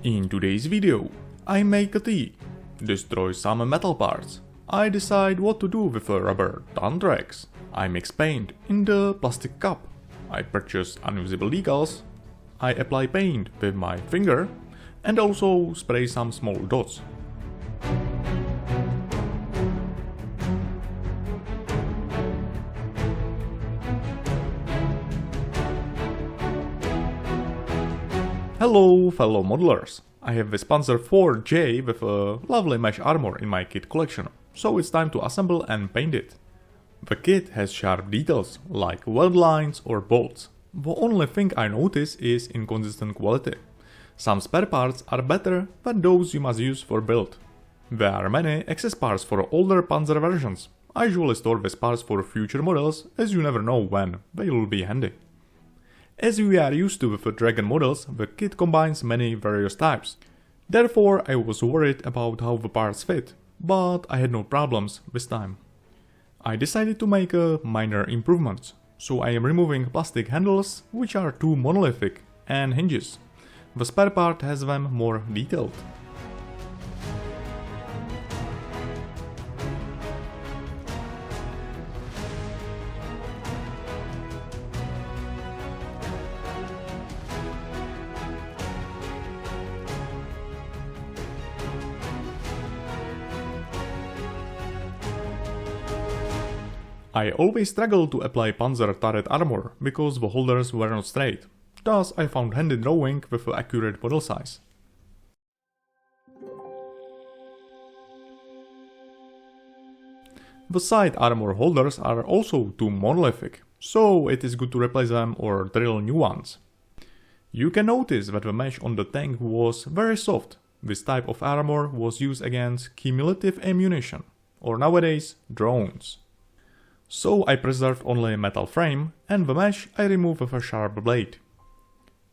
In today's video, I make a tea, destroy some metal parts, I decide what to do with a rubber Tundrex, I mix paint in the plastic cup, I purchase unusable decals, I apply paint with my finger, and also spray some small dots. Hello fellow modelers, I have this Panzer 4J with a lovely mesh armor in my kit collection, so it's time to assemble and paint it. The kit has sharp details, like weld lines or bolts. The only thing I notice is inconsistent quality. Some spare parts are better than those you must use for build. There are many excess parts for older Panzer versions. I usually store these parts for future models, as you never know when they will be handy. As we are used to with the Dragon models, the kit combines many various types. Therefore I was worried about how the parts fit, but I had no problems this time. I decided to make a minor improvements, so I am removing plastic handles, which are too monolithic, and hinges. The spare part has them more detailed. I always struggled to apply Panzer turret armor because the holders were not straight, thus I found handy drawing with an accurate model size. The side armor holders are also too monolithic, so it is good to replace them or drill new ones. You can notice that the mesh on the tank was very soft. This type of armor was used against cumulative ammunition, or nowadays drones. So I preserved only a metal frame, and the mesh I remove with a sharp blade.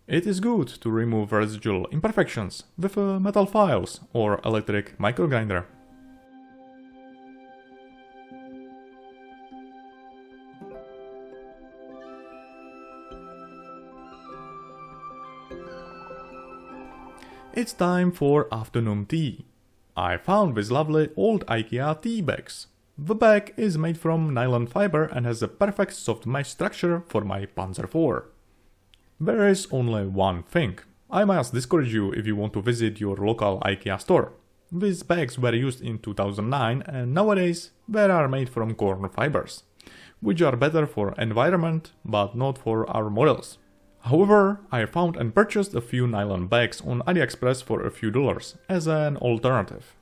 It is good to remove residual imperfections with a metal files or electric microgrinder. It's time for afternoon tea. I found these lovely old IKEA tea bags. The bag is made from nylon fiber and has a perfect soft mesh structure for my Panzer 4. There is only one thing. I must discourage you if you want to visit your local IKEA store. These bags were used in 2009 and nowadays they are made from corn fibers, which are better for environment but not for our models. However, I found and purchased a few nylon bags on AliExpress for a few dollars as an alternative.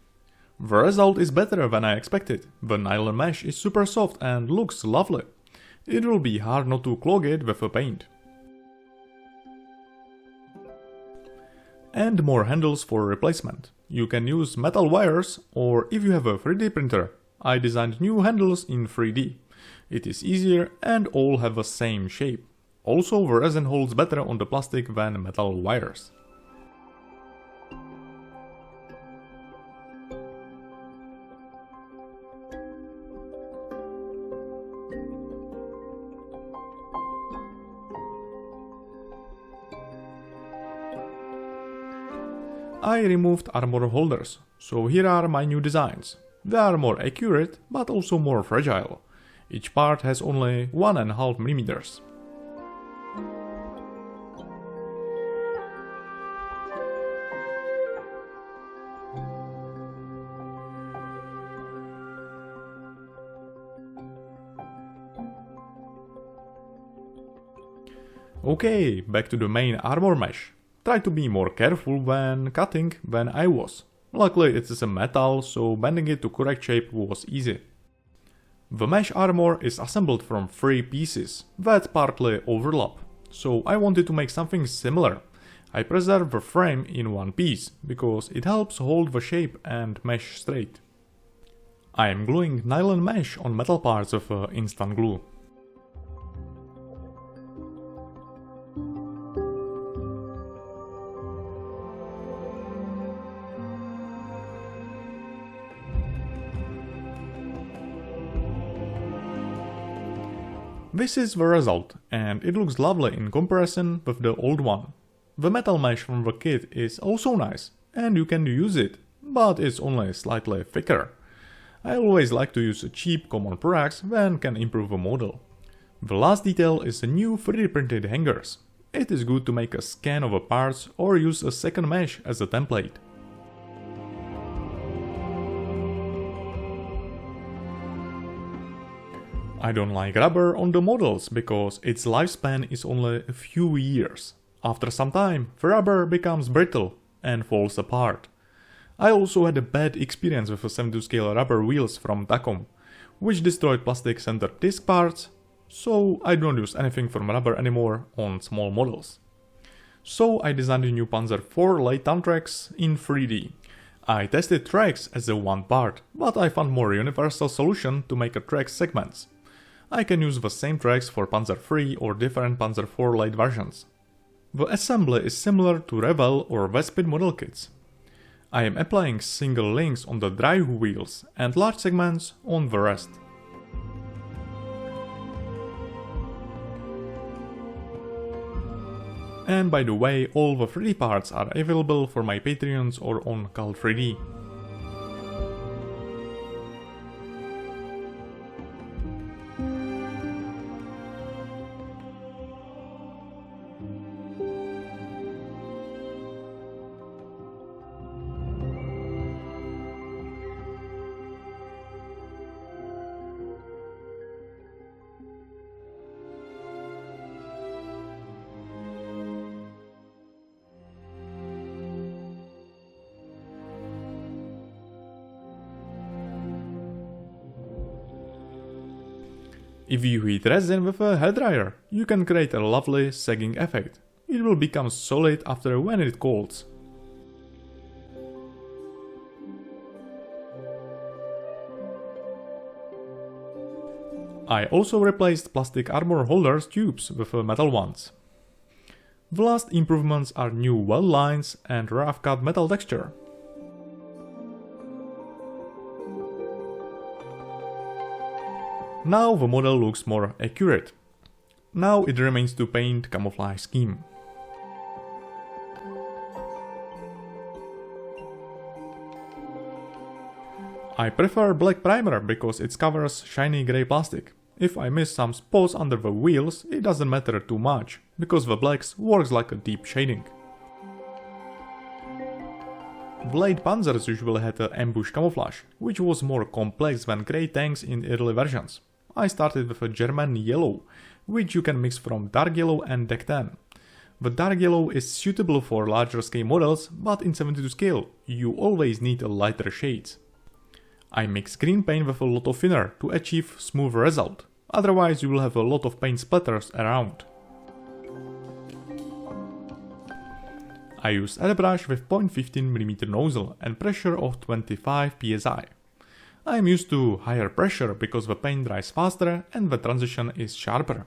The result is better than I expected. The nylon mesh is super soft and looks lovely. It will be hard not to clog it with the paint. And more handles for replacement. You can use metal wires, or if you have a 3D printer, I designed new handles in 3D. It is easier and all have the same shape. Also, the resin holds better on the plastic than metal wires. I removed armor holders, so here are my new designs. They are more accurate, but also more fragile. Each part has only 1.5 mm. Okay, back to the main armor mesh. Try to be more careful when cutting than I was. Luckily it is a metal, so bending it to correct shape was easy. The mesh armor is assembled from 3 pieces that partly overlap, so I wanted to make something similar. I preserved the frame in one piece, because it helps hold the shape and mesh straight. I am gluing nylon mesh on metal parts with instant glue. This is the result, and it looks lovely in comparison with the old one. The metal mesh from the kit is also nice, and you can use it, but it's only slightly thicker. I always like to use cheap common products when can improve a model. The last detail is the new 3D printed hangers. It is good to make a scan of the parts or use a second mesh as a template. I don't like rubber on the models because its lifespan is only a few years. After some time, the rubber becomes brittle and falls apart. I also had a bad experience with the 72 scale rubber wheels from Damek, which destroyed plastic center disc parts, so I don't use anything from rubber anymore on small models. So I designed a new Panzer IV laydown tracks in 3D. I tested tracks as a one part, but I found more universal solution to make a track segments. I can use the same tracks for Panzer III or different Panzer IV laid versions. The assembly is similar to Rebel or Vespid model kits. I am applying single links on the drive wheels and large segments on the rest. And by the way, all the 3D parts are available for my Patreons or on Cal3D. If you heat resin with a hairdryer, you can create a lovely sagging effect. It will become solid after when it cools. I also replaced plastic armor holders tubes with metal ones. The last improvements are new weld lines and rough cut metal texture. Now the model looks more accurate. Now it remains to paint camouflage scheme. I prefer black primer because it covers shiny grey plastic. If I miss some spots under the wheels, it doesn't matter too much, because the blacks works like a deep shading. Blade Panzers usually had an ambush camouflage, which was more complex than grey tanks in early versions. I started with a German yellow, which you can mix from dark yellow and deck tan. The dark yellow is suitable for larger scale models, but in 72 scale you always need a lighter shades. I mix green paint with a lot of thinner to achieve smooth result, otherwise you will have a lot of paint splatters around. I use airbrush with 0.15mm nozzle and pressure of 25 psi. I am used to higher pressure because the paint dries faster and the transition is sharper.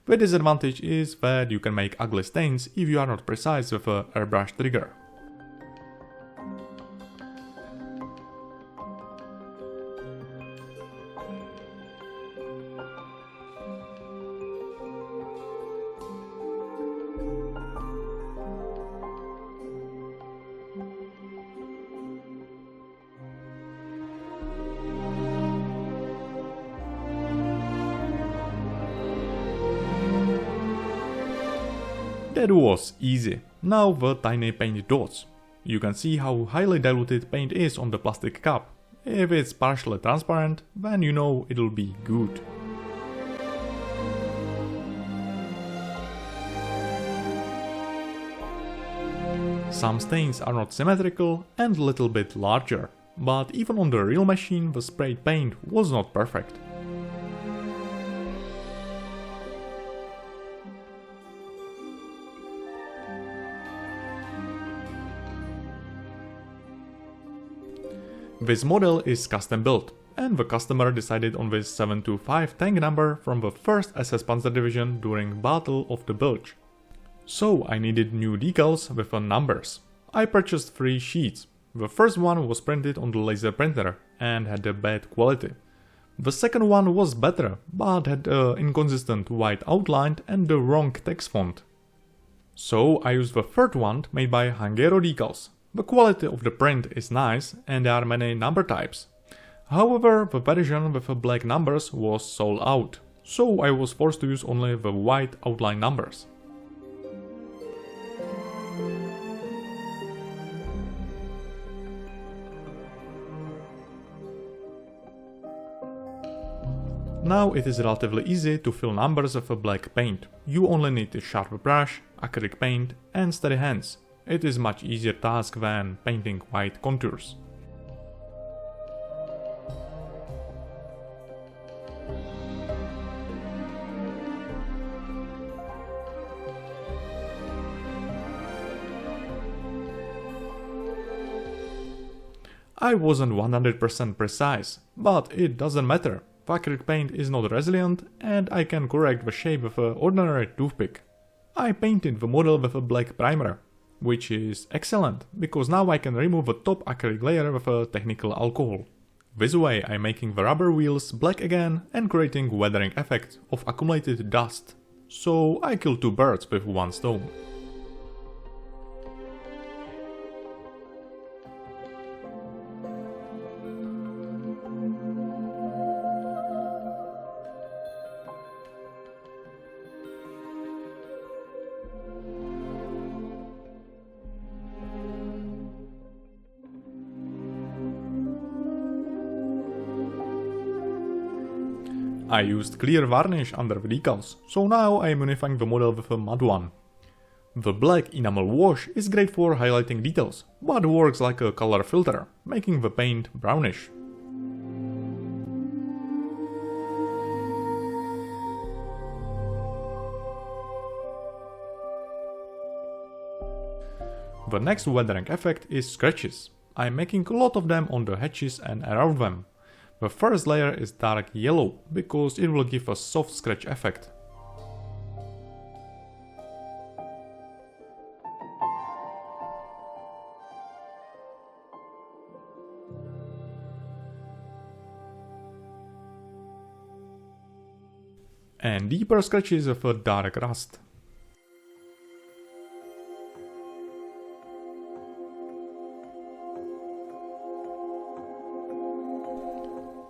The disadvantage is that you can make ugly stains if you are not precise with a airbrush trigger. That was easy. Now the tiny paint dots. You can see how highly diluted paint is on the plastic cup. If it's partially transparent, then you know it'll be good. Some stains are not symmetrical and a little bit larger, but even on the real machine the sprayed paint was not perfect. This model is custom built, and the customer decided on this 725 tank number from the 1st SS Panzer Division during Battle of the Bulge. So I needed new decals with the numbers. I purchased 3 sheets. The first one was printed on the laser printer and had a bad quality. The second one was better, but had an inconsistent white outline and the wrong text font. So I use the third one made by Hangero Decals. The quality of the print is nice and there are many number types. However, the version with the black numbers was sold out, so I was forced to use only the white outline numbers. Now it is relatively easy to fill numbers with a black paint. You only need a sharp brush, acrylic paint and steady hands. It is much easier task than painting white contours. I wasn't 100% precise, but it doesn't matter. The acrylic paint is not resilient and I can correct the shape with an ordinary toothpick. I painted the model with a black primer, which is excellent, because now I can remove the top acrylic layer with a technical alcohol. This way I'm making the rubber wheels black again and creating weathering effect of accumulated dust. So I killed two birds with one stone. I used clear varnish under the decals, so now I am unifying the model with a matte one. The black enamel wash is great for highlighting details, but works like a color filter, making the paint brownish. The next weathering effect is scratches. I am making a lot of them on the hatches and around them. The first layer is dark yellow, because it will give a soft scratch effect. And deeper scratches with a dark rust.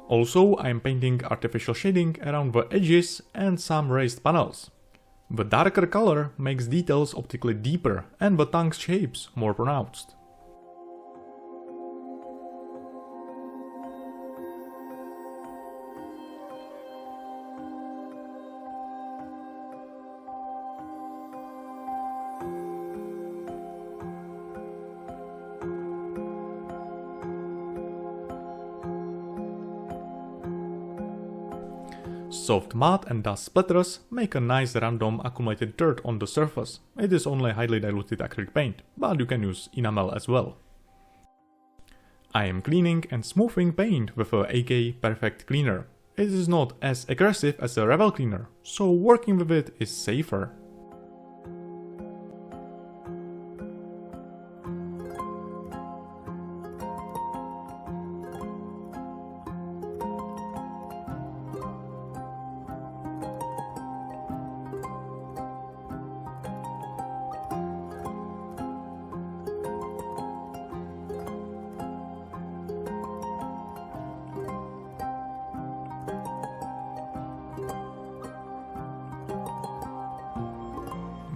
Also, I am painting artificial shading around the edges and some raised panels. The darker color makes details optically deeper and the tongue's shapes more pronounced. Soft mud and dust splatters make a nice random accumulated dirt on the surface. It is only highly diluted acrylic paint, but you can use enamel as well. I am cleaning and smoothing paint with a AK Perfect Cleaner. It is not as aggressive as a Revel cleaner, so working with it is safer.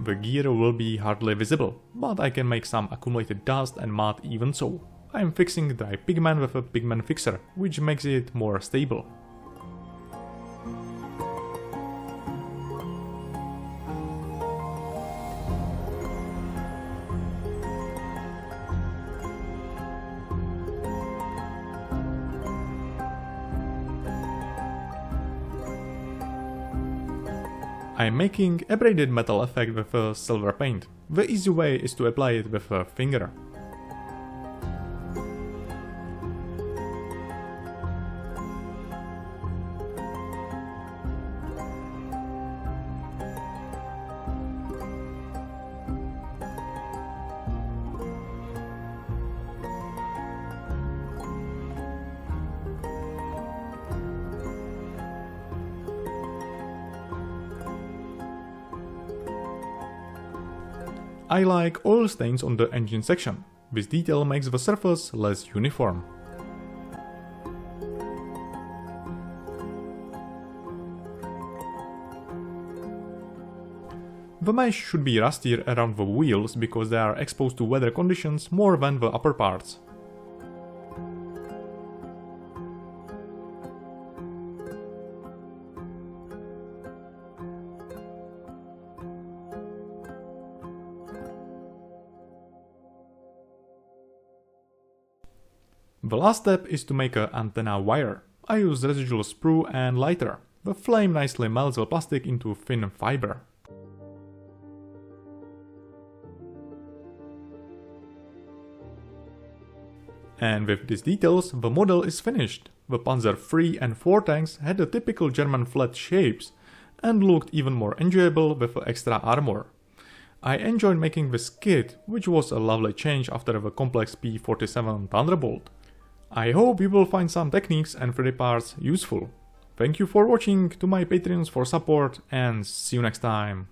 The gear will be hardly visible, but I can make some accumulated dust and mud even so. I am fixing dry pigment with a pigment fixer, which makes it more stable. I am making a braided metal effect with a silver paint. The easy way is to apply it with a finger. I like oil stains on the engine section. This detail makes the surface less uniform. The mesh should be rustier around the wheels because they are exposed to weather conditions more than the upper parts. The last step is to make an antenna wire. I use residual sprue and lighter. The flame nicely melts the plastic into thin fiber. And with these details, the model is finished. The Panzer III and IV tanks had the typical German flat shapes and looked even more enjoyable with the extra armor. I enjoyed making this kit, which was a lovely change after the complex P-47 Thunderbolt. I hope you will find some techniques and 3D parts useful. Thank you for watching, to my Patreons for support, and see you next time.